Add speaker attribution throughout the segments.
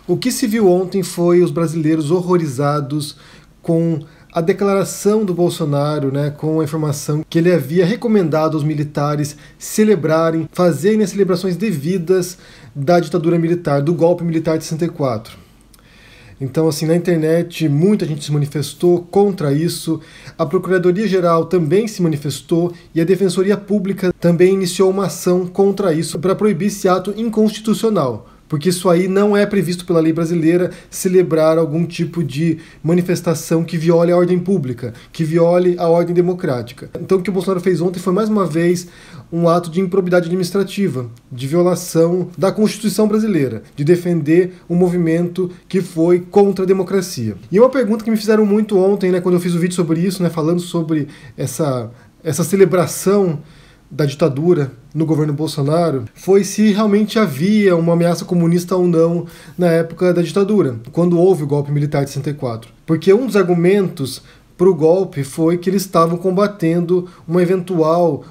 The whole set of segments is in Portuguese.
Speaker 1: O que se viu ontem foi os brasileiros horrorizados com a declaração do Bolsonaro, com a informação que ele havia recomendado aos militares celebrarem, fazerem as celebrações devidas da ditadura militar, do golpe militar de 64. Então, assim, na internet, muita gente se manifestou contra isso, a Procuradoria-Geral também se manifestou e a Defensoria Pública também iniciou uma ação contra isso para proibir esse ato inconstitucional. Porque isso aí não é previsto pela lei brasileira, celebrar algum tipo de manifestação que viole a ordem pública, que viole a ordem democrática. Então o que o Bolsonaro fez ontem foi mais uma vez um ato de improbidade administrativa, de violação da Constituição brasileira, de defender um movimento que foi contra a democracia. E uma pergunta que me fizeram muito ontem, quando eu fiz o vídeo sobre isso, falando sobre essa celebração da ditadura no governo Bolsonaro, foi se realmente havia uma ameaça comunista ou não na época da ditadura, quando houve o golpe militar de 64. Porque um dos argumentos para o golpe foi que eles estavam combatendo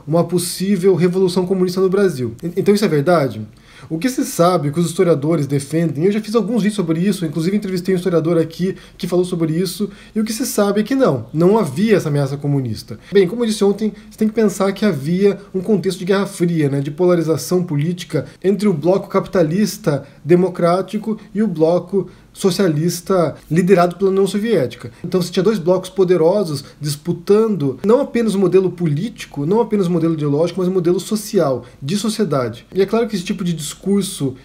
Speaker 1: uma possível revolução comunista no Brasil. Então isso é verdade? O que se sabe, o que os historiadores defendem, eu já fiz alguns vídeos sobre isso, inclusive entrevistei um historiador aqui que falou sobre isso, e o que se sabe é que não havia essa ameaça comunista. Bem, como eu disse ontem, você tem que pensar que havia um contexto de Guerra Fria, de polarização política entre o bloco capitalista democrático e o bloco socialista liderado pela União Soviética. Então você tinha dois blocos poderosos disputando não apenas o modelo político, não apenas o modelo ideológico, mas o modelo social, de sociedade. E é claro que esse tipo de discurso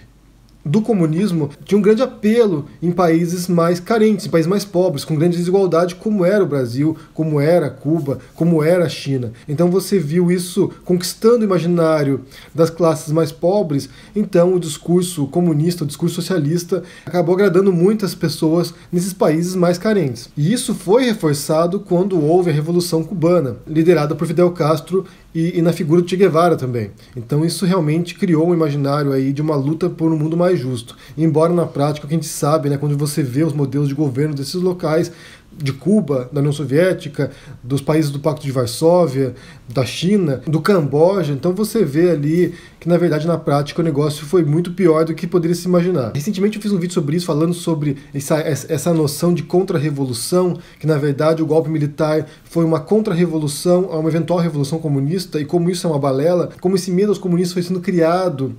Speaker 1: do comunismo tinha um grande apelo em países mais carentes, em países mais pobres, com grande desigualdade, como era o Brasil, como era Cuba, como era a China. Então você viu isso conquistando o imaginário das classes mais pobres, então o discurso comunista, o discurso socialista, acabou agradando muitas pessoas nesses países mais carentes. E isso foi reforçado quando houve a Revolução Cubana, liderada por Fidel Castro e na figura do Che Guevara também. Então isso realmente criou um imaginário aí de uma luta por um mundo mais justo. Embora na prática, o que a gente sabe, quando você vê os modelos de governo desses locais, de Cuba, da União Soviética, dos países do Pacto de Varsóvia, da China, do Camboja, então você vê ali que na verdade na prática o negócio foi muito pior do que poderia se imaginar. Recentemente eu fiz um vídeo sobre isso, falando sobre essa noção de contra-revolução, que na verdade o golpe militar foi uma contra-revolução a uma eventual revolução comunista, e como isso é uma balela, como esse medo aos comunistas foi sendo criado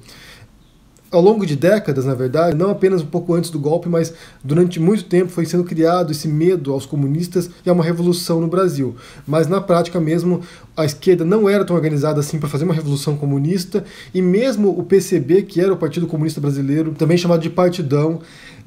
Speaker 1: ao longo de décadas, na verdade, não apenas um pouco antes do golpe, mas durante muito tempo foi sendo criado esse medo aos comunistas e a uma revolução no Brasil. Mas na prática mesmo, a esquerda não era tão organizada assim para fazer uma revolução comunista, e mesmo o PCB, que era o Partido Comunista Brasileiro, também chamado de Partidão,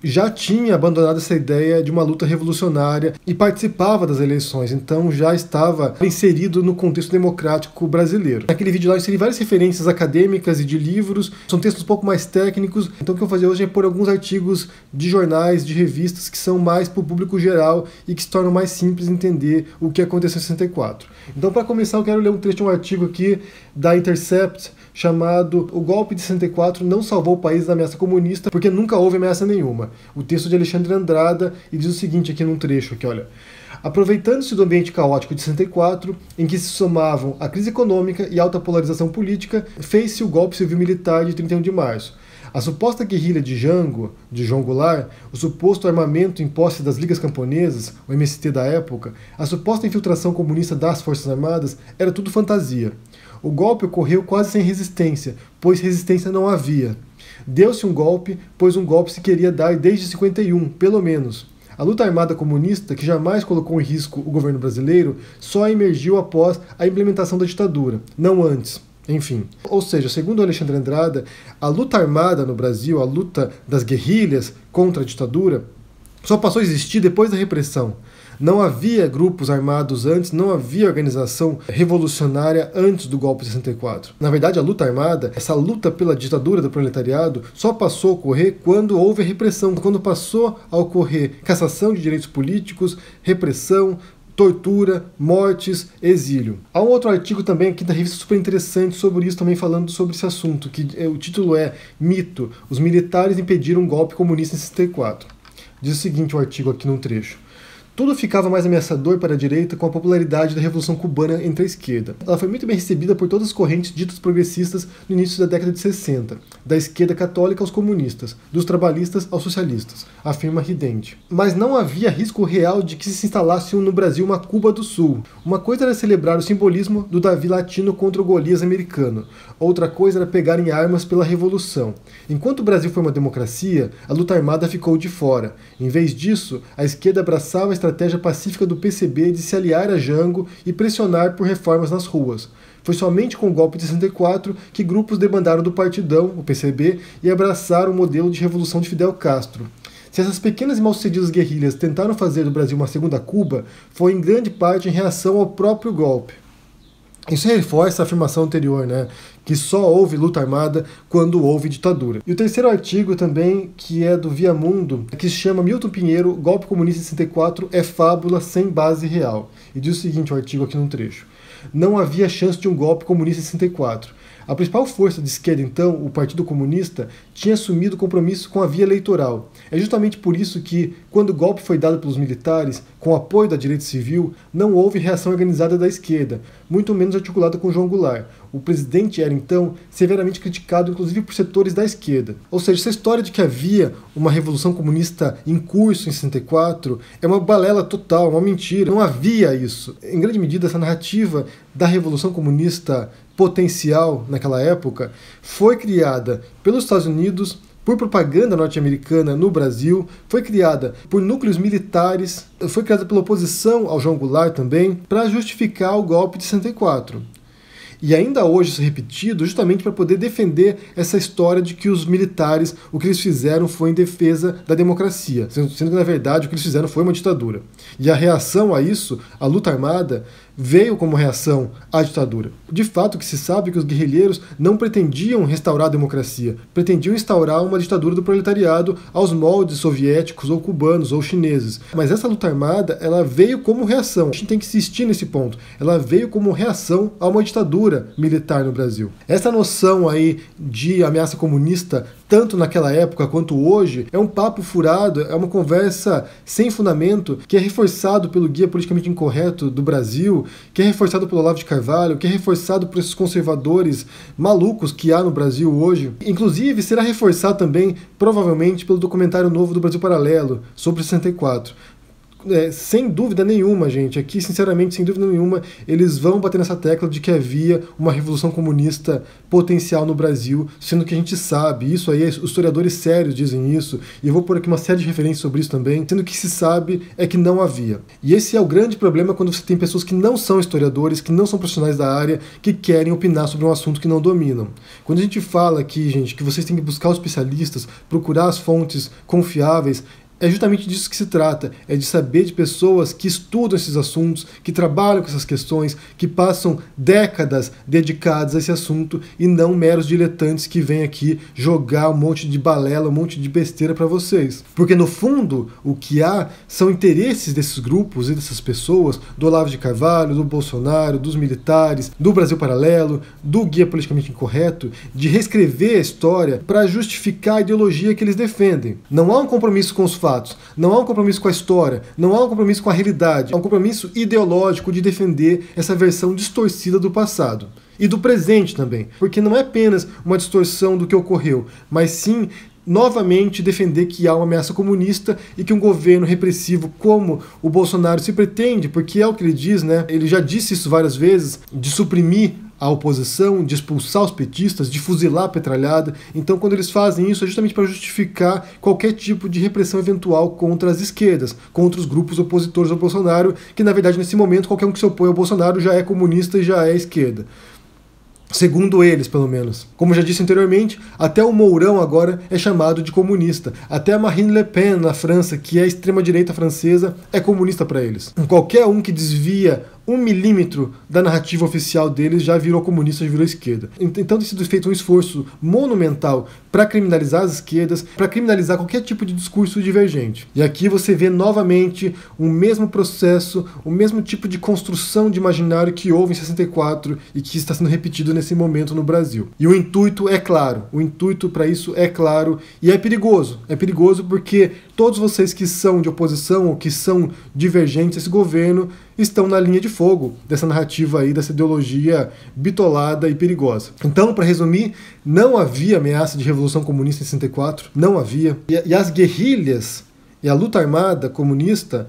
Speaker 1: já tinha abandonado essa ideia de uma luta revolucionária e participava das eleições, então já estava inserido no contexto democrático brasileiro. Naquele vídeo lá eu inseri várias referências acadêmicas e de livros, são textos um pouco mais técnicos, então o que eu vou fazer hoje é pôr alguns artigos de jornais, de revistas que são mais para o público geral e que se tornam mais simples entender o que aconteceu em 64. Então para começar eu quero ler um trecho de um artigo aqui da Intercept, chamado "O golpe de 64 não salvou o país da ameaça comunista porque nunca houve ameaça nenhuma". O texto de Alexandre Andrada, e diz o seguinte aqui num trecho, aqui, olha: aproveitando-se do ambiente caótico de 64, em que se somavam a crise econômica e alta polarização política, fez-se o golpe civil-militar de 31 de março. A suposta guerrilha de Jango, de João Goulart, o suposto armamento em posse das Ligas Camponesas, o MST da época, a suposta infiltração comunista das Forças Armadas, era tudo fantasia. O golpe ocorreu quase sem resistência, pois resistência não havia. Deu-se um golpe, pois um golpe se queria dar desde 51, pelo menos. A luta armada comunista, que jamais colocou em risco o governo brasileiro, só emergiu após a implementação da ditadura, não antes. Enfim. Ou seja, segundo Alexandre Andrada, a luta armada no Brasil, a luta das guerrilhas contra a ditadura, só passou a existir depois da repressão. Não havia grupos armados antes, não havia organização revolucionária antes do golpe de 64. Na verdade, a luta armada, essa luta pela ditadura do proletariado, só passou a ocorrer quando houve a repressão, quando passou a ocorrer cassação de direitos políticos, repressão, tortura, mortes, exílio. Há um outro artigo também aqui da revista super interessante sobre isso, também falando sobre esse assunto, que o título é "Mito: os militares impediram um golpe comunista em 64". Diz o seguinte o artigo aqui num trecho: Tudo ficava mais ameaçador para a direita com a popularidade da Revolução Cubana entre a esquerda. Ela foi muito bem recebida por todas as correntes ditas progressistas no início da década de 60, da esquerda católica aos comunistas, dos trabalhistas aos socialistas, afirma Ridente. Mas não havia risco real de que se instalasse no Brasil uma Cuba do Sul. Uma coisa era celebrar o simbolismo do Davi latino contra o Golias americano, outra coisa era pegar em armas pela Revolução. Enquanto o Brasil foi uma democracia, a luta armada ficou de fora. Em vez disso, a esquerda abraçava a estratégia pacífica do PCB de se aliar a Jango e pressionar por reformas nas ruas. Foi somente com o golpe de 64 que grupos debandaram do Partidão, o PCB, e abraçaram o modelo de revolução de Fidel Castro. Se essas pequenas e mal-sucedidas guerrilhas tentaram fazer do Brasil uma segunda Cuba, foi em grande parte em reação ao próprio golpe. Isso reforça a afirmação anterior, que só houve luta armada quando houve ditadura. E o terceiro artigo também, que é do Via Mundo, que se chama Milton Pinheiro, Golpe Comunista de 64 é fábula sem base real. E diz o seguinte, o artigo aqui num trecho. Não havia chance de um golpe comunista em 64. A principal força de esquerda, então, o Partido Comunista, tinha assumido compromisso com a via eleitoral. É justamente por isso que, quando o golpe foi dado pelos militares, com apoio da direita civil, não houve reação organizada da esquerda, muito menos articulada com João Goulart. O presidente era, então, severamente criticado, inclusive por setores da esquerda. Ou seja, essa história de que havia uma revolução comunista em curso em 64 é uma balela total, uma mentira. Não havia isso. Em grande medida, essa narrativa da revolução comunista potencial naquela época foi criada pelos Estados Unidos, por propaganda norte-americana no Brasil, foi criada por núcleos militares, foi criada pela oposição ao João Goulart também, para justificar o golpe de 64. E ainda hoje isso é repetido justamente para poder defender essa história de que os militares, o que eles fizeram foi em defesa da democracia, sendo que na verdade o que eles fizeram foi uma ditadura. E a reação a isso, a luta armada, veio como reação à ditadura. De fato, o que se sabe é que os guerrilheiros não pretendiam restaurar a democracia, pretendiam instaurar uma ditadura do proletariado aos moldes soviéticos ou cubanos ou chineses. Mas essa luta armada, ela veio como reação. A gente tem que insistir nesse ponto. Ela veio como reação a uma ditadura militar no Brasil. Essa noção aí de ameaça comunista, tanto naquela época quanto hoje, é um papo furado, é uma conversa sem fundamento, que é reforçado pelo Guia Politicamente Incorreto do Brasil, que é reforçado pelo Olavo de Carvalho, que é reforçado por esses conservadores malucos que há no Brasil hoje. Inclusive, será reforçado também, provavelmente, pelo documentário novo do Brasil Paralelo, sobre 64. Sem dúvida nenhuma, gente, aqui sinceramente, sem dúvida nenhuma, eles vão bater nessa tecla de que havia uma revolução comunista potencial no Brasil, sendo que a gente sabe, isso aí, os historiadores sérios dizem isso, e eu vou pôr aqui uma série de referências sobre isso também, sendo que se sabe é que não havia. E esse é o grande problema quando você tem pessoas que não são historiadores, que não são profissionais da área, que querem opinar sobre um assunto que não dominam. Quando a gente fala aqui, gente, que vocês têm que buscar os especialistas, procurar as fontes confiáveis, é justamente disso que se trata, é de saber de pessoas que estudam esses assuntos, que trabalham com essas questões, que passam décadas dedicadas a esse assunto e não meros diletantes que vêm aqui jogar um monte de balela, um monte de besteira para vocês. Porque no fundo, o que há são interesses desses grupos e dessas pessoas, do Olavo de Carvalho, do Bolsonaro, dos militares, do Brasil Paralelo, do Guia Politicamente Incorreto, de reescrever a história para justificar a ideologia que eles defendem. Não há um compromisso com os fatos, não há um compromisso com a história, não há um compromisso com a realidade, há um compromisso ideológico de defender essa versão distorcida do passado. E do presente também, porque não é apenas uma distorção do que ocorreu, mas sim novamente defender que há uma ameaça comunista e que um governo repressivo como o Bolsonaro se pretende, porque é o que ele diz, ele já disse isso várias vezes, de suprimir a oposição, de expulsar os petistas, de fuzilar a petralhada. Então, quando eles fazem isso, é justamente para justificar qualquer tipo de repressão eventual contra as esquerdas, contra os grupos opositores ao Bolsonaro, que, na verdade, nesse momento, qualquer um que se opõe ao Bolsonaro já é comunista e já é esquerda. Segundo eles, pelo menos. Como já disse anteriormente, até o Mourão agora é chamado de comunista. Até a Marine Le Pen, na França, que é a extrema-direita francesa, é comunista para eles. Qualquer um que desvia 1 milímetro da narrativa oficial deles já virou comunista, já virou esquerda. Então tem sido feito um esforço monumental para criminalizar as esquerdas, para criminalizar qualquer tipo de discurso divergente. E aqui você vê novamente o mesmo processo, o mesmo tipo de construção de imaginário que houve em 64 e que está sendo repetido nesse momento no Brasil. E o intuito é claro, o intuito para isso é claro e é perigoso. É perigoso porque todos vocês que são de oposição ou que são divergentes a esse governo estão na linha de fogo dessa narrativa aí, dessa ideologia bitolada e perigosa. Então, para resumir, não havia ameaça de revolução comunista em 64, não havia. E as guerrilhas e a luta armada comunista,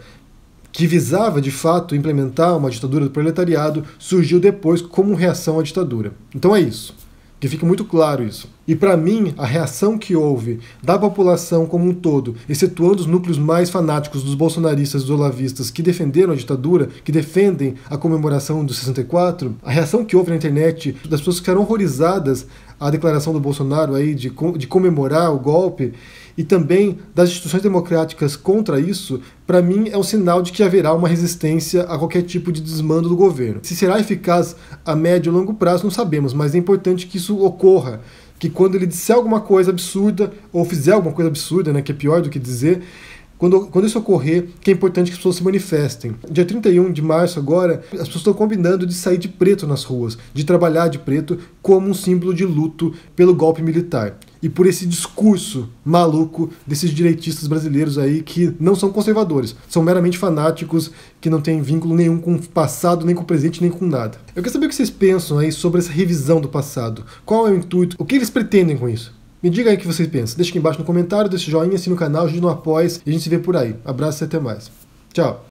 Speaker 1: que visava de fato implementar uma ditadura do proletariado, surgiu depois como reação à ditadura. Então é isso. Que fique muito claro isso. E para mim, a reação que houve da população como um todo, excetuando os núcleos mais fanáticos dos bolsonaristas e dos olavistas que defenderam a ditadura, que defendem a comemoração do 64, a reação que houve na internet das pessoas que ficaram horrorizadas à declaração do Bolsonaro aí de comemorar o golpe, e também das instituições democráticas contra isso, para mim é um sinal de que haverá uma resistência a qualquer tipo de desmando do governo. Se será eficaz a médio e longo prazo, não sabemos, mas é importante que isso ocorra, que quando ele disser alguma coisa absurda, ou fizer alguma coisa absurda, né, que é pior do que dizer, quando isso ocorrer, que é importante que as pessoas se manifestem. Dia 31 de março agora, as pessoas estão combinando de sair de preto nas ruas, de trabalhar de preto como um símbolo de luto pelo golpe militar. E por esse discurso maluco desses direitistas brasileiros aí que não são conservadores, são meramente fanáticos, que não têm vínculo nenhum com o passado, nem com o presente, nem com nada. Eu quero saber o que vocês pensam aí sobre essa revisão do passado. Qual é o intuito? O que eles pretendem com isso? Me diga aí o que vocês pensam. Deixa aqui embaixo no comentário, deixa o joinha, assina o canal, ajude no apoio e a gente se vê por aí. Abraço e até mais. Tchau.